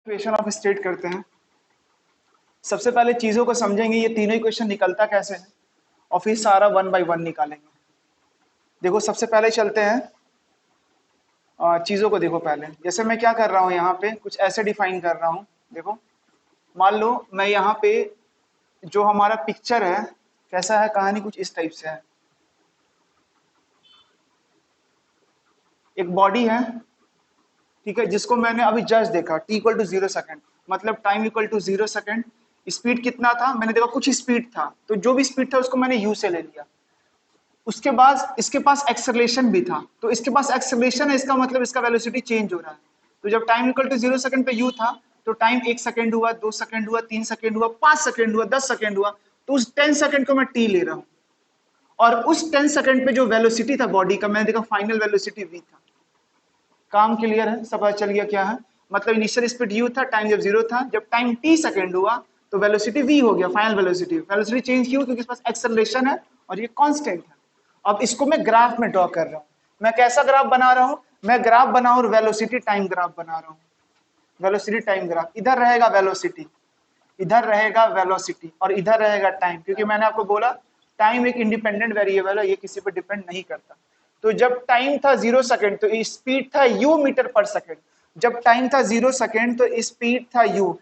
Equation of state करते हैं। सबसे पहले चीजों को समझेंगे, ये तीनों इक्वेशन निकलता कैसे है और फिर सारा वन बाय वन निकालेंगे। देखो सबसे पहले चलते हैं चीजों को। देखो पहले जैसे मैं क्या कर रहा हूँ, यहाँ पे कुछ ऐसे डिफाइन कर रहा हूँ। देखो मान लो मैं यहाँ पे जो हमारा पिक्चर है कैसा है, कहानी कुछ इस टाइप से है। एक बॉडी है, ठीक है, जिसको मैंने अभी जस्ट देखा t इक्वल टू 0 सेकेंड, मतलब time equal to 0 second. Speed कितना था, मैंने देखा कुछ स्पीड था, तो जो भी स्पीड था उसको मैंने u से ले लिया। उसके बाद इसके पास एक्सेलरेशन भी था, तो इसके पास एक्सेलरेशन है, इसका मतलब इसका वेलोसिटी चेंज हो रहा है। तो जब टाइम इक्वल टू 0 सेकंड पे u था, तो टाइम 1 सेकंड हुआ, 2 सेकंड हुआ, 3 सेकंड हुआ, 5 सेकंड हुआ, 10 सेकंड हुआ। तो उस 10 सेकंड को मैं t ले रहा हूं, और उस 10 सेकंड पे जो वेलोसिटी था बॉडी का, मैंने देखा फाइनल वेलोसिटी v था। काम क्लियर है, सब पता चल गया क्या है। मतलब इनिशियल स्पीड u था, टाइम जब 0 था, जब टाइम t सेकंड हुआ तो वेलोसिटी v हो गया, फाइनल वेलोसिटी। वेलोसिटी चेंज क्यों? क्योंकि इस पास एक्सेलरेशन है और ये कांस्टेंट है। अब इसको मैं ग्राफ में ड्रॉ कर रहा हूं। मैं कैसा ग्राफ बना रहा हूं? मैं ग्राफ बनाऊं और वेलोसिटी टाइम ग्राफ बना रहा हूं। वेलोसिटी टाइम ग्राफ, इधर रहेगा वेलोसिटी, इधर रहेगा वेलोसिटी, और इधर रहेगा टाइम, क्योंकि मैंने आपको बोला टाइम एक इंडिपेंडेंट वेरिएबल है, ये किसी पर डिपेंड नहीं करता। तो जब टाइम था 0 सेकंड तो स्पीड था u मीटर पर सेकंड। जब टाइम था 0 सेकंड तो स्पीड था u।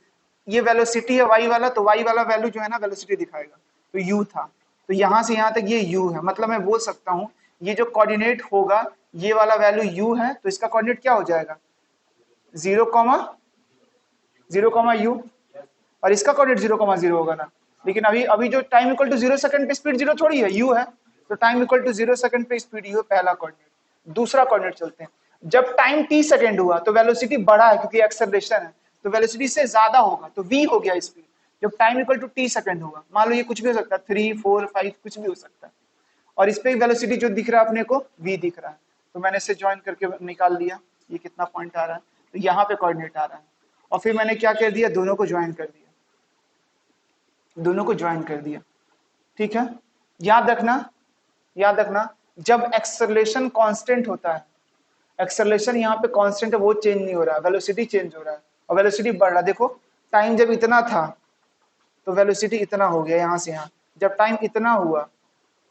ये वेलोसिटी है y वाला, तो y वाला वैल्यू जो है ना वेलोसिटी दिखाएगा, तो u था। तो यहां से यहां तक ये u है, मतलब मैं बोल सकता हूं ये जो कोऑर्डिनेट होगा, ये वाला वैल्यू u है, तो इसका कोऑर्डिनेट क्या हो जाएगा? 0, 0, u, और इसका कोऑर्डिनेट 0, 0 होगा ना। लेकिन अभी अभी जो टाइम इक्वल टू 0 सेकंड पे स्पीड 0 थोड़ी है, u है। तो टाइम इक्वल टू 0 सेकंड पे स्पीड u, पहला कोऑर्डिनेट। दूसरा कोऑर्डिनेट चलते हैं, जब टाइम t सेकंड हुआ तो वेलोसिटी बढ़ा है, क्योंकि एक्सेलरेशन है, तो वेलोसिटी से ज्यादा होगा, तो v हो गया स्पीड। जब time equal to t second हुआ, मान लो ये कुछ भी हो सकता है, 3, 4, 5 कुछ भी हो सकता है, और इस पे वेलोसिटी जो दिख रहा है अपने को v दिख रहा है, तो मैंने इसे ज्वाइन करके निकाल लिया ये कितना पॉइंट आ रहा है, तो यहाँ पे कोऑर्डिनेट आ रहा है। और फिर मैंने क्या कर दिया, दोनों को ज्वाइन कर दिया, दोनों को ज्वाइन कर दिया, ठीक है। याद रखना, याद रखना, जब एक्सेलरेशन कांस्टेंट होता है, एक्सेलरेशन यहाँ पे कांस्टेंट है, वो चेंज नहीं हो रहा है, वेलोसिटी चेंज हो रहा है, और वेलोसिटी बढ़ रहा है। देखो टाइम जब इतना था तो वेलोसिटी इतना हो गया यहाँ से यहाँ, जब टाइम इतना हुआ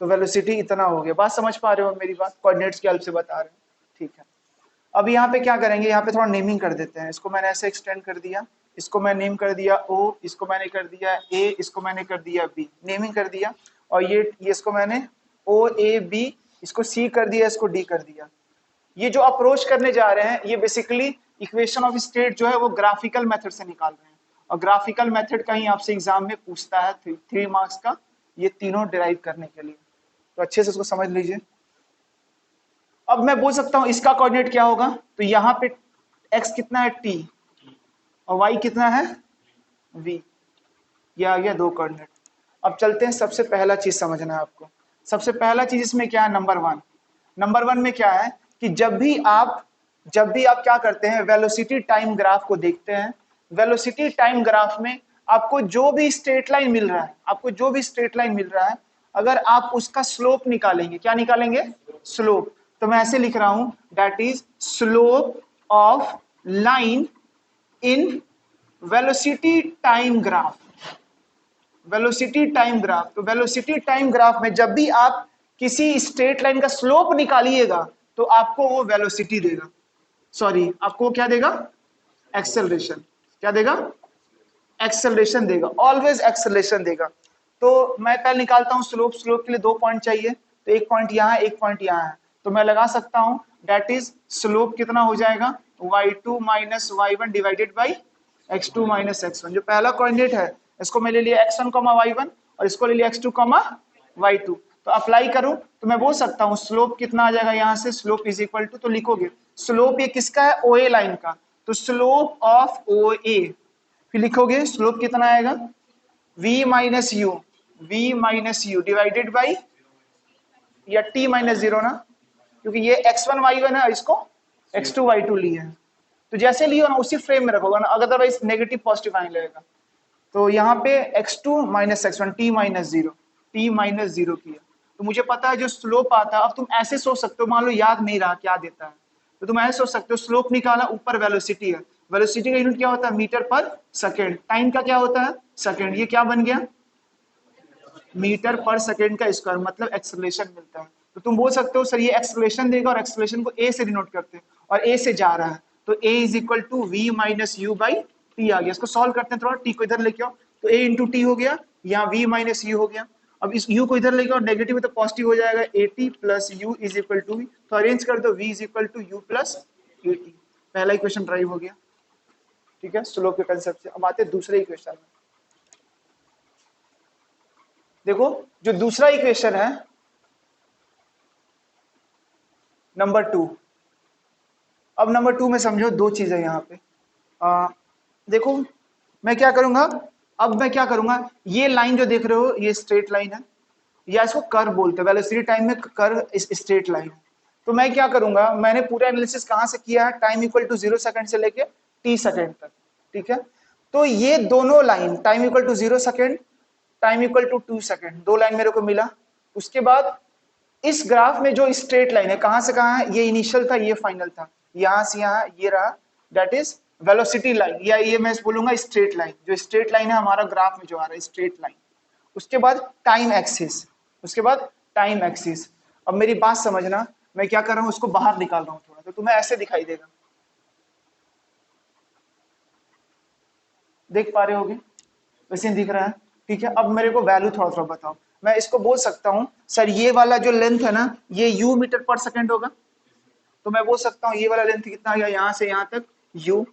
तो वेलोसिटी इतना हो गया। बात समझ पा रहे हो मेरी बात? कोऑर्डिनेट्स की हेल्प से बता रहे हैं, ठीक है। अब यहाँ पे क्या करेंगे, यहाँ पे थोड़ा नेमिंग कर देते हैं। इसको मैंने ऐसे एक्सटेंड कर दिया, इसको मैं नेम कर दिया O, इसको मैंने कर दिया A, इसको मैंने कर दिया B, नेमिंग कर दिया। और ये इसको मैंने O A B, इसको C कर दिया, इसको D कर दिया। ये जो अप्रोच करने जा रहे हैं, ये बेसिकली इक्वेशन ऑफ स्टेट जो है वो ग्राफिकल मेथड से निकाल रहे हैं, और ग्राफिकल मेथड कहीं आपसे एग्जाम में पूछता है 3 मार्क्स का, ये तीनों डिराइव करने के लिए, तो अच्छे से उसको समझ लीजिए। अब मैं बोल सकता हूं इसका कोऑर्डिनेट क्या होगा, तो यहाँ पे x कितना है t, और y कितना है v, ये आ गया 2 कोऑर्डिनेट। अब चलते हैं, सबसे पहला चीज समझना है आपको। सबसे पहला चीज इसमें क्या है, नंबर 1। नंबर 1 में क्या है कि जब भी आप क्या करते हैं, वेलोसिटी टाइम ग्राफ को देखते हैं, वेलोसिटी टाइम ग्राफ में आपको जो भी स्ट्रेट लाइन मिल रहा है, आपको जो भी स्ट्रेट लाइन मिल रहा है, अगर आप उसका स्लोप निकालेंगे, क्या निकालेंगे? स्लोप। तो मैं ऐसे लिख रहा हूं, that is slope of line in velocity time graph. Velocity time graph, तो वेलोसिटी टाइम ग्राफ में जब भी आप किसी स्ट्रेट लाइन का स्लोप निकालिएगा तो आपको वो वेलोसिटी देगा, सॉरी आपको क्या देगा? एक्सेलरेशन। क्या देगा? एक्सेलरेशन देगा, ऑलवेज एक्सेलरेशन देगा। तो मैं पहले निकालता हूं स्लोप। स्लोप के लिए 2 पॉइंट चाहिए, तो 1 पॉइंट यहाँ है, 1 पॉइंट यहाँ है, तो मैं लगा सकता हूं दैट इज स्लोप कितना हो जाएगा, y2 minus y1 divided by x2 minus x1। जो पहला कोऑर्डिनेट है इसको मैं ले लिया x1, y1, और इसको ले लिया x2, y2। तो अप्लाई करूं तो मैं बोल सकता हूं स्लोप कितना आ जाएगा, यहां से स्लोप इज इक्वल टू, तो लिखोगे स्लोप ये किसका है? OA लाइन का, तो स्लोप ऑफ OA, फिर लिखोगे स्लोप कितना आएगा, v minus you divided by, या t माइनस 0 ना, क्योंकि ये x1 y1 है, इसको x2 y2 लिए हैं, तो जैसे लियो ना उसी फ्रेम में रखोगे ना, अदरवाइज नेगेटिव पॉजिटिव आने लगेगा। तो यहाँ पे x2 minus x1, t minus 0 किया, तो मुझे पता है जो स्लोप आता है। अब तुम ऐसे सोच सकते हो, मान लो याद नहीं रहा क्या देता है, तो तुम ऐसे सोच सकते हो स्लोप निकाला, ऊपर वेलोसिटी है, वेलोसिटी का यूनिट क्या होता है? मीटर पर सेकेंड। टाइम का क्या होता है? सेकेंड। ये क्या बन गया? मीटर पर सेकेंड का स्क्वायर, मतलब एक्सेलरेशन मिलता है। तो तुम बोल सकते हो सर ये एक्सेलरेशन देगा और एक्सेलरेशन को ए से डिनोट करते हैं और ए से जा रहा है, तो a is equal to v minus u by t आ गया। इसको सॉल्व करते हैं, थोड़ा टी को इधर लेके आओ, तो ए इंटू टी हो गया, यहाँ वी माइनस यू हो गया। अब इस u को इधर लेके आओ, नेगेटिव है तो पॉजिटिव हो जाएगा, a t plus u is equal to v. तो अरेंज कर दो, v is equal to u plus a t. पहला इक्वेशन ड्राइव हो गया, ठीक है, स्लोप के कंसेप्ट से। अब आते हैं दूसरे इक्वेशन में। देखो जो दूसरा इक्वेशन है नंबर 2। अब नंबर 2 में समझो दो चीजें यहाँ पे। देखो मैं क्या करूंगा, अब मैं क्या करूंगा, ये लाइन जो देख रहे हो ये स्ट्रेट लाइन है, या इसको कर्व बोलते हैं, वेलोसिटी टाइम में कर्व स्ट्रेट लाइन है। तो मैं क्या करूंगा, मैंने पूरा एनालिसिस कहाँ से किया है? टाइम इक्वल टू 0 सेकंड से लेके t सेकंड तक, ठीक है। तो ये दोनों line time equal to 0 second, time equal to 2 second, दो लाइन मेरे को मिला। उसके बाद इस ग्राफ में जो स्ट्रेट लाइन है कहां से कहां है? ये इनिशियल था, ये फाइनल था, यहां से यहां ये रहा, दैट इज वेलोसिटी लाइन, या ये मैं बोलूंगा स्ट्रेट लाइन। जो स्ट्रेट लाइन है हमारा ग्राफ में जो आ रहा है स्ट्रेट लाइन। उसके बाद टाइम एक्सिस, उसके बाद टाइम एक्सिस। अब मेरी बात समझना, मैं क्या कर रहा हूं, उसको बाहर निकाल रहा हूं थोड़ा, तो तुम्हें ऐसे दिखाई देगा, देख पा रहे होगे? वैसे दिख रहा है, ठीक है। अब मेरे को वैल्यू थोड़ा थोड़ा बताओ। मैं इसको बोल सकता हूं सर ये वाला जो लेंथ है ना, ये u मीटर पर सेकंड होगा, तो मैं बोल सकता हूं ये वाला लेंथ कितना आ गया, यहां से यहां तक u,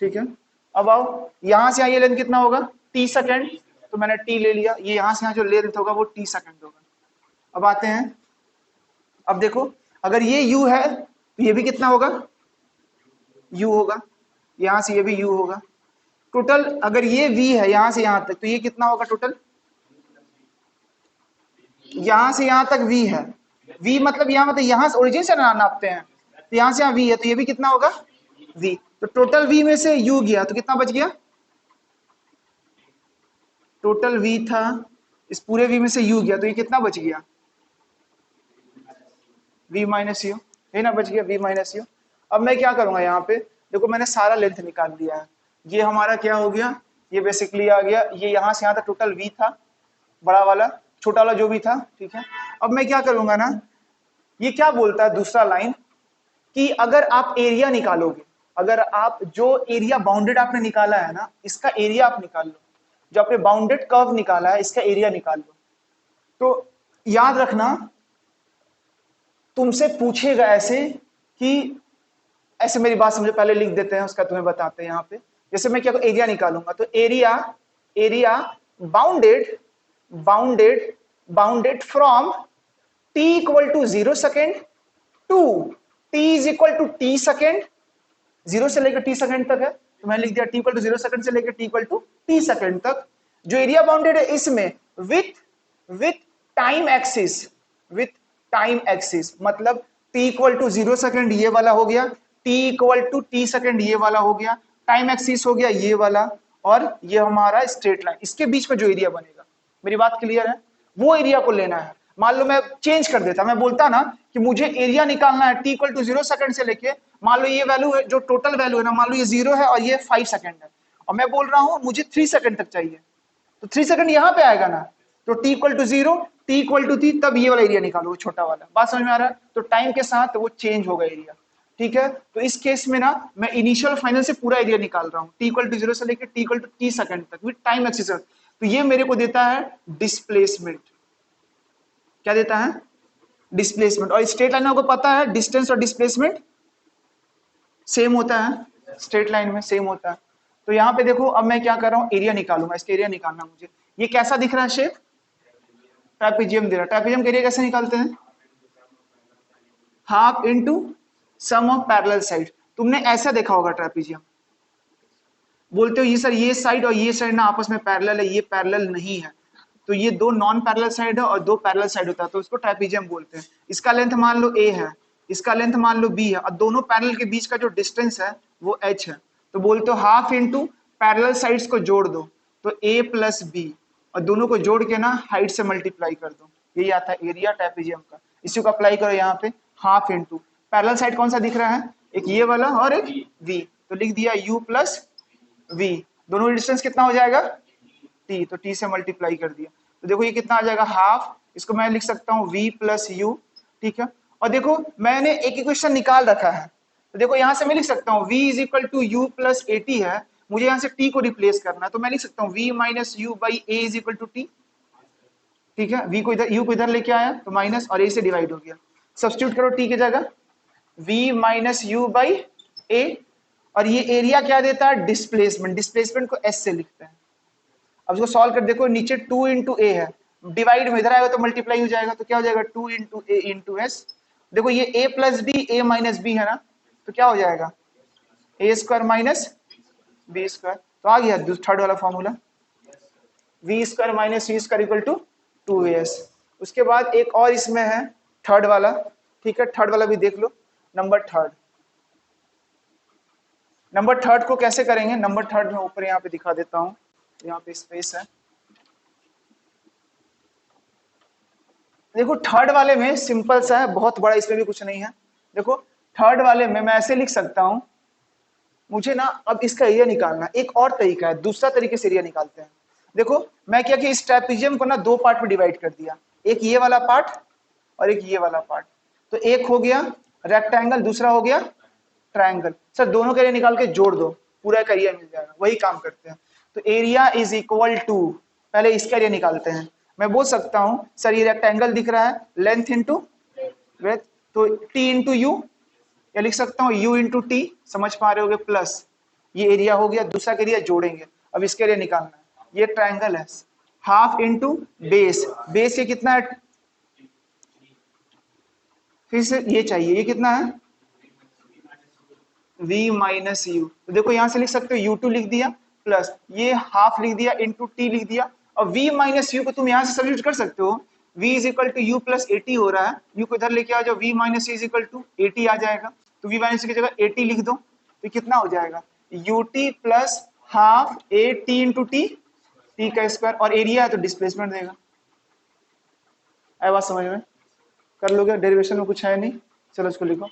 ठीक है। अब आओ यहां से यहां ये लेंथ कितना होगा? t सेकंड, तो मैंने t ले लिया, ये यहां से यहां जो लेंथ होगा वो t सेकंड होगा। अब आते हैं, अब देखो अगर ये u है तो ये भी कितना होगा? u होगा, यहां से ये भी u होगा। टोटल अगर ये v है यहां से यहां तक, तो ये कितना होगा टोटल? यहां से यहां तक v है, v मतलब यहां, मतलब यहां से ओरिजिन से नापते हैं, तो यहां से यहां v है, तो ये भी कितना होगा? v। तो टोटल v में से u गया तो कितना बच गया? टोटल v था, इस पूरे v में से u गया तो ये कितना बच गया? v माइनस यू, है ना, बच गया v माइनस यू। अब मैं क्या करूंगा यहाँ पे, देखो मैंने सारा लेंथ निकाल दिया है, ये हमारा क्या हो गया, ये बेसिकली आ गया, ये यहाँ से यहाँ तक टोटल v था, बड़ा वाला छोटा वाला जो भी था, ठीक है। अब मैं क्या करूंगा ना, ये क्या बोलता है दूसरा लाइन, कि अगर आप एरिया निकालोगे, अगर आप जो एरिया बाउंडेड आपने निकाला है ना, इसका एरिया आप निकाल लो, जो आपने बाउंडेड कर्व निकाला है इसका एरिया निकाल लो। तो याद रखना तुमसे पूछेगा ऐसे कि, ऐसे मेरी बात समझो, पहले लिख देते हैं उसका तुम्हें बताते हैं यहाँ पे। जैसे मैं क्या एरिया निकालूंगा, तो area, area bounded, bounded, bounded from t equal to 0 second to t is equal to t second, 0 से लेकर t सेकेंड तक है, तो मैंने लिख दिया t इक्वल टू 0 सेकेंड से लेकर t equal to t second तक। जो एरिया बाउंडेड है इसमें with time axis, with time axis, मतलब t इक्वल टू 0 सेकेंड ये वाला हो गया, t equal to t second ये वाला हो गया, टाइम एक्सिस हो गया ये वाला, और ये हमारा स्ट्रेट लाइन, इसके बीच में जो एरिया बनेगा। मेरी बात क्लियर है? वो एरिया को लेना है। मान लो मैं चेंज कर देता, मैं बोलता ना कि मुझे एरिया निकालना है t इक्वल टू 0 सेकेंड से लेके, मान लो ये वैल्यू है जो टोटल वैल्यू है ना, मान लो ये 0 है और ये 5 सेकेंड है, और मैं बोल रहा हूं मुझे 3 सेकेंड तक चाहिए, तो 3 सेकेंड यहां पे आएगा ना, तो t equal to 0, t equal to 3, तब ये वाला एरिया निकालो, छोटा वाला। बात समझ में आ रहा है? तो टाइम के साथ वो चेंज होगा एरिया, ठीक है। तो इस केस में ना मैं इनिशियल फाइनल से पूरा एरिया निकाल रहा हूँ, t इक्वल टू 0 से लेकर t equal to t second तक विद टाइम एक्सिस। तो ये मेरे को देता है डिस्प्लेसमेंट। क्या देता है? डिस्प्लेसमेंट। और स्ट्रेट लाइन में आपको पता है डिस्टेंस और डिस्प्लेसमेंट सेम होता है, स्ट्रेट लाइन में सेम होता है। तो यहाँ पे देखो अब मैं क्या कर रहा हूँ, एरिया निकालूंगा, इसका एरिया निकालना मुझे। ये कैसा दिख रहा है शेप? ट्रापेजियम दे रहा है। ट्रापेजियम का एरिया कैसे निकालते हैं? Half into sum of parallel side. तुमने ऐसा देखा होगा ट्रापेजियम, बोलते हो ये सर ये साइड और ये साइड ना आपस में पैरेलल है, ये पैरेलल नहीं है, तो ये दो नॉन पैरेलल साइड है और दो पैरेलल साइड होता है, तो इसको ट्रापेजियम बोलते हैं। इसका लेंथ मान लो a है, इसका लेंथ मान लो b है, और दोनों पैरेलल के बीच का जो डिस्टेंस है वो h है, तो बोलते हो हाफ इनटू पैरेलल साइड्स को जोड़ दो, तो a प्लस बी, और दोनों को जोड़ के ना हाइट से मल्टीप्लाई कर दो, यही आता है एरिया ट्रापेजियम का। इसी को अप्लाई करो यहाँ पे, हाफ इनटू पैरेलल साइड कौन सा दिख रहा है? एक ये वाला और एक v, तो लिख दिया u प्लस v, दोनों डिस्टेंस कितना हो जाएगा t, तो t से मल्टीप्लाई कर दिया, तो देखो ये कितना आ जाएगा हाफ, इसको मैं लिख सकता हूँ v प्लस u, ठीक है। और देखो मैंने एक इक्वेशन निकाल रखा है, तो देखो यहाँ से मैं लिख सकता हूँ v is equal to u plus a t है, मुझे यहाँ से t को रिप्लेस करना है, तो मैं लिख सकता हूँ v minus u by a is equal to t, ठीक है। v को इधर u को इधर लेके आया तो माइनस और a से डिवाइड हो गया, सब्स्टिट्यूट करो t की जगह, v माइनस यू बाई ए, और ये एरिया क्या देता है डिस्प्लेसमेंट, डिस्प्लेसमेंट को s से लिखते हैं। अब इसको सॉल्व कर देखो, नीचे 2 इंटू ए है, डिवाइड में इधर आएगा तो मल्टीप्लाई हो जाएगा, तो क्या हो जाएगा 2 इंटू ए इंटू एस, देखो ये a plus b a minus b है ना, तो क्या हो जाएगा a square minus b square, तो आ गया थर्ड वाला formula, v square minus c square equal to 2as। उसके बाद एक और इसमें है थर्ड वाला, ठीक है, थर्ड वाला भी देख लो, नंबर थर्ड को कैसे करेंगे, नंबर थर्ड में ऊपर यहाँ पे दिखा देता हूँ, यहाँ पे स्पेस है, देखो थर्ड वाले में सिंपल सा है, बहुत बड़ा इसमें भी कुछ नहीं है। देखो थर्ड वाले में मैं ऐसे लिख सकता हूं, मुझे ना अब इसका एरिया निकालना, एक और तरीका है, दूसरा तरीके से एरिया निकालते हैं। देखो मैं क्या कि इस ट्रेपेजियम को ना दो पार्ट में डिवाइड कर दिया, एक ये वाला पार्ट और एक ये वाला पार्ट, तो एक हो गया रेक्टेंगल, दूसरा हो गया ट्रायंगल। सर दोनों का एरिया निकाल के जोड़ दो, पूरा का एरिया मिल जाएगा, वही काम करते हैं। तो एरिया इज इक्वल टू, पहले इसका एरिया निकालते हैं, मैं बोल सकता हूं सर ये रेक्टेंगल दिख रहा है, लेंथ इंटू ब्रेथ, तो टी इंटू यू, या लिख सकता हूँ u इंटू टी, समझ पा रहे होगे, प्लस ये एरिया हो गया, दूसरा का एरिया जोड़ेंगे, अब इसके एरिया निकालना है, ये ट्रायंगल है, हाफ इंटू बेस, बेस ये कितना है, फिर से ये चाहिए, ये कितना है v माइनस यू, तो देखो यहां से लिख सकते हो u2 लिख दिया, प्लस ये हाफ लिख दिया इंटू टी लिख दिया, और v माइनस यू को तुम यहां से सब्स्टिट्यूट कर सकते हो, v is equal to u plus a t हो रहा है, u को इधर लेके आ जाओ, v minus is equal to a t आ जाएगा, तो v माइनस की जगह एटी लिख दो, तो कितना हो जाएगा ut plus half A T into T, T का स्क्वायर, और एरिया है तो डिस्प्लेसमेंट देगा। आया बात समझ में, कर लोगे, डेरिवेशन में कुछ है नहीं, चलो इसको लिखो।